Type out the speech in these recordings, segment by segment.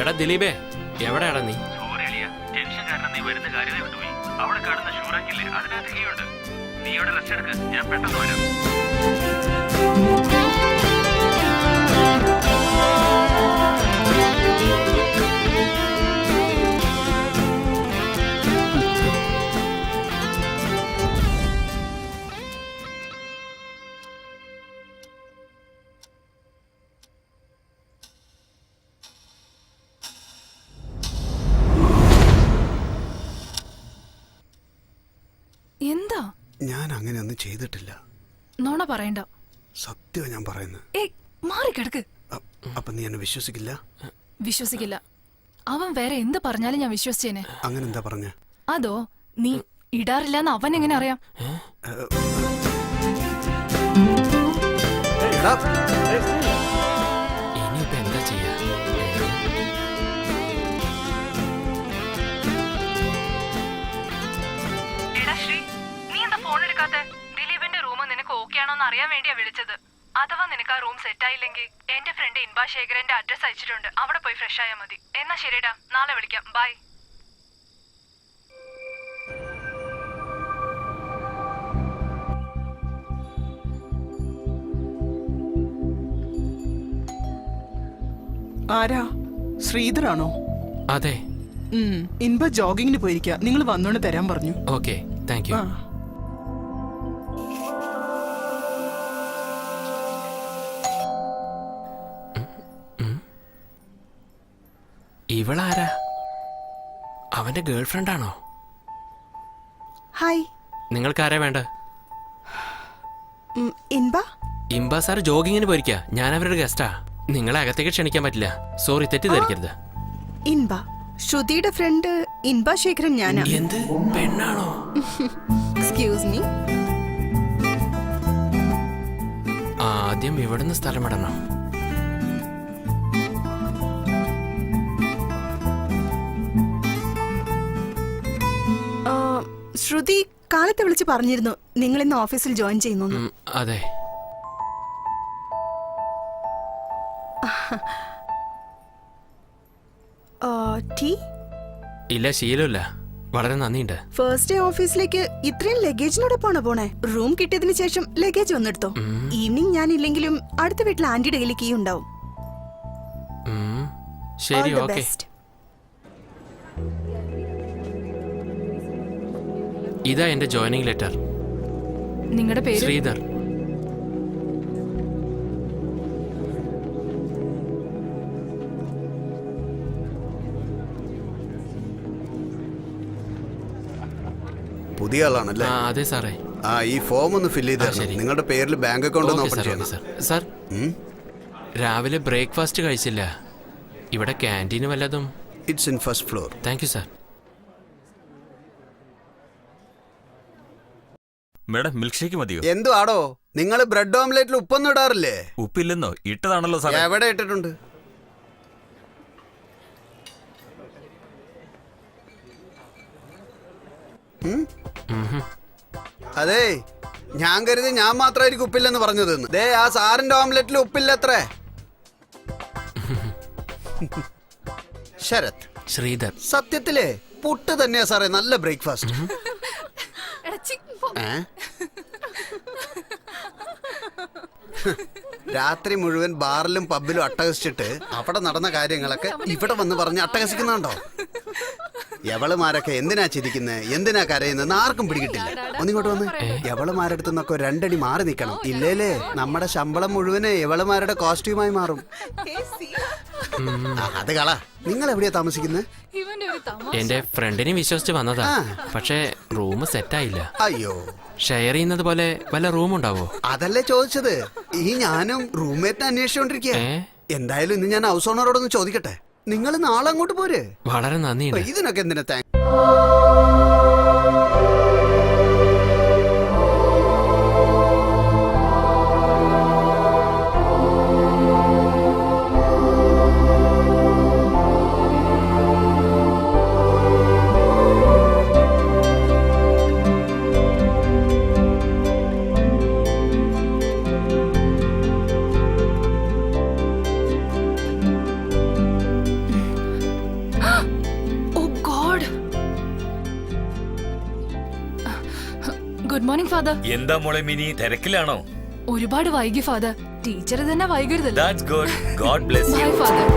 എടാ ദിലീപേ, എവിടെയാടാ നീ? ടെൻഷൻ കാരണം നീ വരുന്ന കാര്യമേ വിട്ടുപോയി. അവിടെ കാണുന്ന ഷൂറാക്കില്ലേ, അതിനകത്ത് കീയുണ്ട്. നീ ഇവിടെ റെസ്റ്റ് എടുക്ക്, ഞാൻ പെട്ടെന്ന് വരാം. എന്താ? ഞാൻ അങ്ങനെയൊന്നും ചെയ്തിട്ടില്ല. നോണ പറയണ്ട. സത്യമാണ് ഞാൻ പറയുന്നത്. മാറി കിടക്ക്. അപ്പൊ നീ എന്നെ വിശ്വസിക്കില്ല? വിശ്വസിക്കില്ല. അവൻ വേറെ എന്ത് പറഞ്ഞാലും ഞാൻ വിശ്വസിച്ചേനെ. അങ്ങനെ എന്താ പറഞ്ഞ? അതോ നീ ഇടാറില്ലെന്ന് അവൻ എങ്ങനെ അറിയാം? ഇനിയിപ്പോ എന്താ ചെയ്യാ? ദിലീപിന്റെ റൂം നിനക്ക് ഓക്കെ ആണോന്ന് അറിയാൻ വേണ്ടിയാ വിളിച്ചത്. അഥവാ നിനക്ക് ആ റൂം സെറ്റ് ആയില്ലെങ്കിൽ എന്റെ ഫ്രണ്ട് ഇൻബാശേഖരന്റെ അഡ്രസ് അയച്ചിട്ടുണ്ട്. അവിടെ പോയി ഫ്രഷ് ആയാൽ മതി. എന്നാ ശരിടാ, നാളെ വിളിക്കാം. ബൈ. ആരാ? ശ്രീധരാണോ? അതെ. ഇൻബ ജോഗിങ്ങിന് പോയിരിക്കാ. നിങ്ങൾ വന്നോണ്ട് തരാൻ പറഞ്ഞു. Okay, thank you. ഇവളാരാ? അവന്റെ ഗേൾഫ്രണ്ട് ആണോ? ഹായ്. നിങ്ങൾക്കാരാ വേണ്ട? ഇൻബ? ഇംബ സാർ ജോഗിങ്ങിന് പോയിരിക്കാ. ഞാൻ അവരുടെ ഗസ്റ്റാ. നിങ്ങളെ അകത്തേക്ക് ക്ഷണിക്കാൻ പറ്റില്ല. സോറി, തെറ്റിദ്ധരിക്കരുത്. ഇൻബ ശ്രുതിയുടെ ഫ്രണ്ട് ഇൻബ ശേഖരൻ ഞാനാ. എന്ത് പെണ്ണാണോ? Excuse me. ആദ്യം ഇവിടുന്ന് സ്ഥലം വിടണം. ശ്രുതി കാലത്തെ വിളിച്ച് പറഞ്ഞിരുന്നു നിങ്ങൾ ഇന്ന് ഓഫീസിൽ ജോയിൻ ചെയ്യുന്നു. അതെ. ടീ? ഇല്ല, ശീലമില്ല. വളരെ നന്ദിയുണ്ട്. ഫസ്റ്റ് ഡേ ഓഫീസിലേക്ക് ഇത്രയും ലഗേജിനോടൊപ്പമാണോ പോണേ? റൂം കിട്ടിയതിനു ശേഷം ലഗേജ് ഒന്നെടുത്തോ. ഈവനിങ് ഞാൻ ഇല്ലെങ്കിലും അടുത്ത വീട്ടിൽ ആന്റിയുടെ കയ്യിൽ കീ ഉണ്ടാവും. ശരി, ഓക്കെ. ഇതാ എന്റെ ജോയിനിങ് ലെറ്റർ. നിങ്ങളുടെ പേര്? ശ്രീധർ. പുതിയ ആളാണല്ലേ? അതെ സാറേ. ഈ ഫോം ഒന്ന് ഫില്ല് ചെയ്ത് നിങ്ങളുടെ പേരിൽ ബാങ്ക് അക്കൗണ്ട് ഒന്ന് ഓപ്പൺ ചെയ്യണം. സാർ, രാവിലെ ബ്രേക്ക്ഫാസ്റ്റ് കഴിച്ചില്ല. ഇവിടെ ക്യാൻറ്റീന് വല്ലതും? It's in first floor. Thank you sir. Madam, milk shake മതിയോ? എന്തുവാടോ നിങ്ങൾ ബ്രെഡ് ഓംലെറ്റിൽ ഉപ്പൊന്നും ഇടാറില്ലേ? ഉപ്പില്ലെന്നോ? ഇട്ടതാണല്ലോ സാർ. എവിടെ ഇട്ടിട്ടുണ്ട്? അതെ, ഞാൻ കരുതി ഞാൻ മാത്രമായിരിക്കും ഉപ്പില്ലെന്ന് പറഞ്ഞത്. ദേ, ആ സാറിന്റെ ഓംലെറ്റിൽ ഉപ്പില്ല. എത്രേ? ശരത്. ശ്രീധർ. സത്യത്തിലേ പുട്ട് തന്നെയാ സാറേ നല്ല ബ്രേക്ക്ഫാസ്റ്റ്. രാത്രി മുഴുവൻ ബാറിലും പബ്ബിലും അട്ടഹസിച്ചിട്ട് അവിടെ നടന്ന കാര്യങ്ങളൊക്കെ ഇവിടെ വന്ന് പറഞ്ഞ് അട്ടഹസിക്കുന്നുണ്ടോ? എവളുമാരൊക്കെ എന്തിനാ ചിരിക്കുന്നത്, എന്തിനാ കരയുന്നത് ആർക്കും പിടികിട്ടില്ല. ഒന്നിങ്ങോട്ട് വന്ന് എവളുമാരടുത്ത് നിന്നൊക്കെ രണ്ടടി മാറി നിൽക്കണം. ഇല്ലേലേ നമ്മുടെ ശമ്പളം മുഴുവന് എവളുമാരുടെ കോസ്റ്റ്യൂമായി മാറും. അത് കള. നിങ്ങൾ എവിടെയാ താമസിക്കുന്നത്? എന്റെ ഫ്രണ്ടിനെ വിശ്വസിച്ച് വന്നതാ. പക്ഷേ റൂം സെറ്റായില്ല. അയ്യോ, ഷെയർ ചെയ്യുന്നത് പോലെ വല്ല റൂം ഉണ്ടാവോ? അതല്ലേ ചോദിച്ചത്. ഈ ഞാനും റൂംമേറ്റിനെ അന്വേഷിച്ചോണ്ടിരിക്കുക. എന്തായാലും ഇന്ന് ഞാൻ ഹൗസ് ഓണറോടൊന്ന് ചോദിക്കട്ടെ. നിങ്ങൾ നാളെ അങ്ങോട്ട് പോരെ. വളരെ നന്ദിയുണ്ട്. ഇതിനൊക്കെ എന്തിനാ താങ്ക്. Morning father. എന്താ മോളെ മിനി, തിരക്കിലാണോ? ഒരുപാട് വൈകി ഫാദർ. ടീച്ചർ തന്നെ വൈകരുതല്ലോ. That's good. God bless bye you. Father.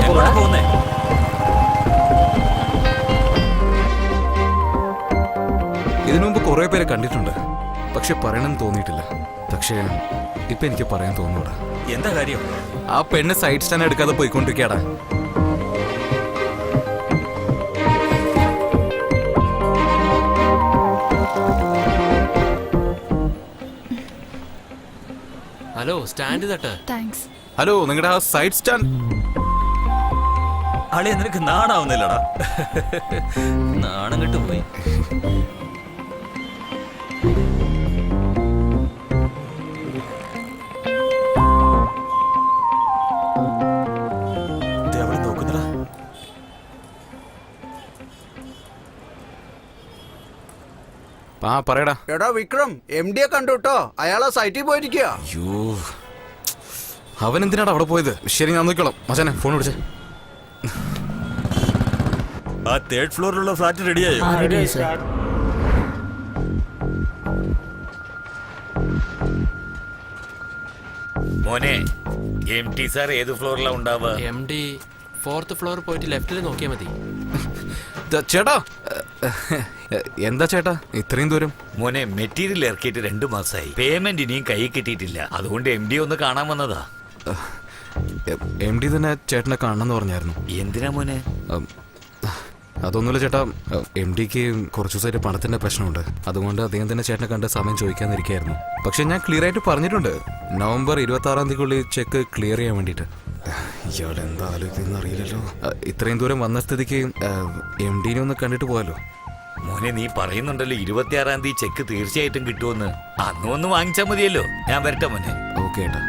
എങ്ങോട്ടാ പോകുന്നേ? ഇതിനു മുമ്പ് കുറെ പേരെ കണ്ടിട്ടുണ്ട്, പക്ഷെ പറയണമെന്ന് തോന്നിയിട്ടില്ല. പക്ഷേ ഇപ്പൊ എനിക്ക് പറയാൻ തോന്നൂടാ. എന്താ കാര്യം? ആ പെണ്ണ് സൈഡ് സ്റ്റാൻഡ് എടുക്കാതെ പോയിക്കൊണ്ടിരിക്കടാ. ഹലോ, സ്റ്റാൻഡ് തട്ട്. താങ്ക്സ്. ഹലോ, നിങ്ങളുടെ ആ സൈഡ് സ്റ്റാൻഡ്. അളിയ നിനക്ക് നാണാവുന്നില്ലടാ. നാണം കെട്ടു പോയി. നോക്കുന്നടാ. ആ പറയടാ. എടാ വിക്രം, MD യെ കണ്ടു കേട്ടോ. അയാളെ സൈറ്റിൽ പോയിരിക്കുക. അയ്യോ, അവൻ എന്തിനാണ് അവിടെ പോയത്? ശരി, ഞാൻ നോക്കിക്കോളാം. മച്ചാനെ ഫോൺ വിളിച്ചേ. ആ തേർഡ് ഫ്ലോറിലുള്ള ഫ്ലാറ്റ് റെഡിയായോ? മോനെ, MT സാർ ഏത് ഫ്ലോറിലാ ഉണ്ടാവുക? MD 4th ഫ്ലോർ പോയിട്ട് ലെഫ്റ്റിൽ നോക്കിയാൽ മതി. ചേട്ടാ, എന്താ ചേട്ടാ ഇത്രയും ദൂരം? മോനെ, മെറ്റീരിയൽ ഇറക്കിയിട്ട് 2 മാസമായി. പേയ്മെന്റ് ഇനിയും കൈ കിട്ടിയിട്ടില്ല. അതുകൊണ്ട് MD ഒന്ന് കാണാൻ വന്നതാ. MD തന്നെ ചേട്ടനെ കാണണമെന്ന് പറഞ്ഞായിരുന്നു. എന്തിനാ മോനെ? അതൊന്നുമില്ല ചേട്ടാ, MDക്ക് കുറച്ചു ദിവസമായിട്ട് പണത്തിന്റെ പ്രശ്നമുണ്ട്. അതുകൊണ്ട് അദ്ദേഹം തന്നെ ചേട്ടനെ കണ്ട് സമയം ചോദിക്കാന്നിരിക്കായിരുന്നു. പക്ഷെ ഞാൻ ക്ലിയർ ആയിട്ട് പറഞ്ഞിട്ടുണ്ട്, നവംബർ 26-ാം തീയതിക്കുള്ളിൽ ചെക്ക് ക്ലിയർ ചെയ്യാൻ വേണ്ടിയിട്ട്. ഇയാൾ എന്താ ആലോചിക്കുന്ന അറിയില്ലല്ലോ. ഇത്രയും ദൂരം വന്ന സ്ഥിതിക്ക് MDനെ ഒന്ന് കണ്ടിട്ട് പോയാലോ? മോനെ, നീ പറയുന്നുണ്ടല്ലോ 26-ാം തീയതി ചെക്ക് തീർച്ചയായിട്ടും കിട്ടുമെന്ന്. അന്ന് ഒന്ന് വാങ്ങിച്ചാൽ മതിയല്ലോ. ഞാൻ വരട്ടെ മോനെ. ഓക്കെ ഏട്ടാ.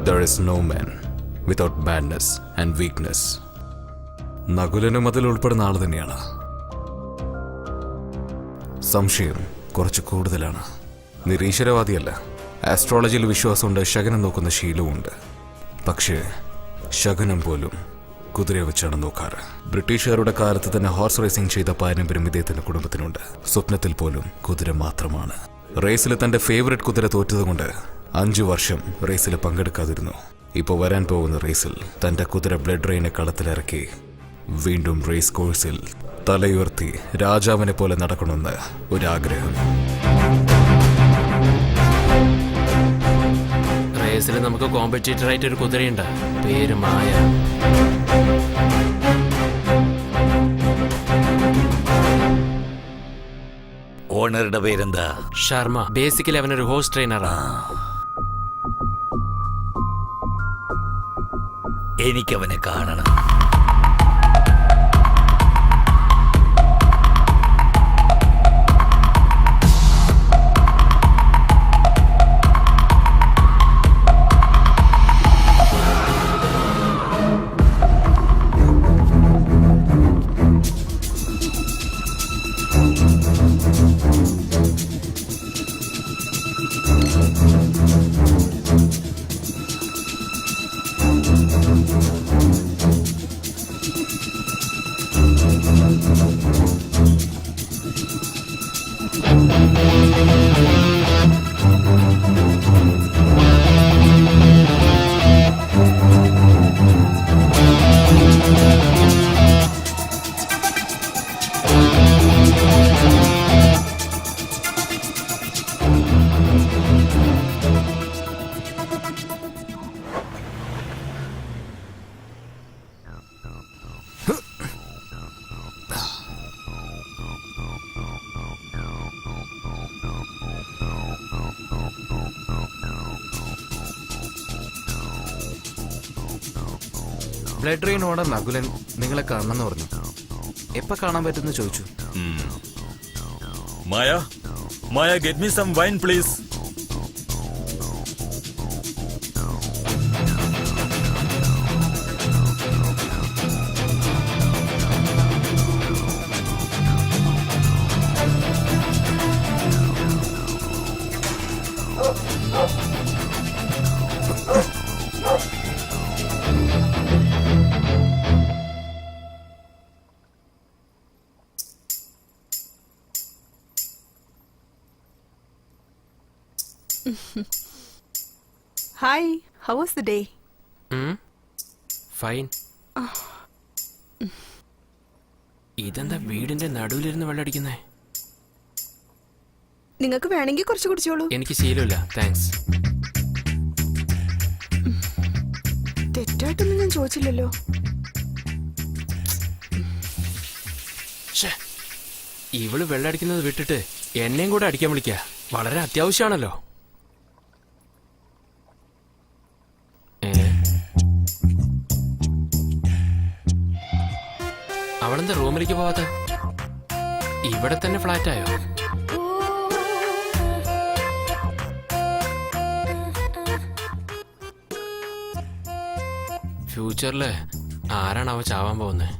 There is no man without badness and weakness. നകുലനും അതിൽ ഉൾപ്പെടുന്ന ആൾ തന്നെയാണ്. സംശയം കുറച്ച് കൂടുതലാണ്. നിരീശ്വരവാദിയല്ല. ആസ്ട്രോളജിയിൽ വിശ്വാസമുണ്ട്, ശകനം നോക്കുന്ന ശീലവുമുണ്ട്. പക്ഷേ ശകനം പോലും കുതിരയെ വെച്ചാണ് നോക്കാറ്. ബ്രിട്ടീഷുകാരുടെ കാലത്ത് തന്നെ ഹോർസ് റേസിംഗ് ചെയ്ത പാരമ്പര്യം ഇദ്ദേഹത്തിന്റെ കുടുംബത്തിനുണ്ട്. സ്വപ്നത്തിൽ പോലും കുതിര മാത്രമാണ്. റേസിൽ തന്റെ ഫേവറേറ്റ് കുതിര തോറ്റതുകൊണ്ട് 5 വർഷം റേസിൽ പങ്കെടുക്കാതിരുന്നു. ഇപ്പോൾ വരാൻ പോകുന്ന റേസിൽ തന്റെ കുതിര ബ്ലഡ് റെയിനെ കളത്തിലിറക്കി വീണ്ടും റേസ് കോഴ്സിൽ തലയുയർത്തി രാജാവിനെ പോലെ നടക്കണമെന്ന് ഒരാഗ്രഹം. റേസിൽ നമുക്ക് കോമ്പറ്റീറ്റർ ആയിട്ട് ഒരു കുതിരയുണ്ട്, പേര് മായ. ഓണറുടെ പേരെന്താ? ശർമ്മ. ബേസിക്കലി അവനൊരു ഹോഴ്സ് ട്രെയിനറാ. എനിക്കവനെ കാണണം. ബ്ലഡ് റെയിൻ ഓണർ നകുലൻ നിങ്ങളെ കാണണമെന്ന് പറഞ്ഞു. എപ്പോ കാണാൻ പറ്റുമെന്ന് ചോദിച്ചു. Maya Maya get me some wine please. Hi, how was the day? Fine. ഇതെന്താ വീടിന്റെ നടുവിലിരുന്ന് വെള്ളമടിക്കുന്നേ? നിങ്ങൾക്ക് വേണമെങ്കിൽ കുറച്ച് കുടിച്ചോളൂ. എനിക്ക് ശീലമില്ല, താങ്ക്സ്. തെറ്റായിട്ടൊന്നും ഞാൻ ചോദിച്ചില്ലല്ലോ. ശ്ശേ, ഇവള് വെള്ളമടിക്കുന്നത് വിട്ടിട്ട് എന്നെയും കൂടെ അടിക്കാൻ വിളിക്കുക വളരെ അത്യാവശ്യമാണല്ലോ. അവളെന്താ റൂമിലേക്ക് പോവാത്ത? ഇവിടെ തന്നെ ഫ്ലാറ്റായോ? ഫ്യൂച്ചറില് ആരാണ് അവ ചാവാൻ പോകുന്നത്?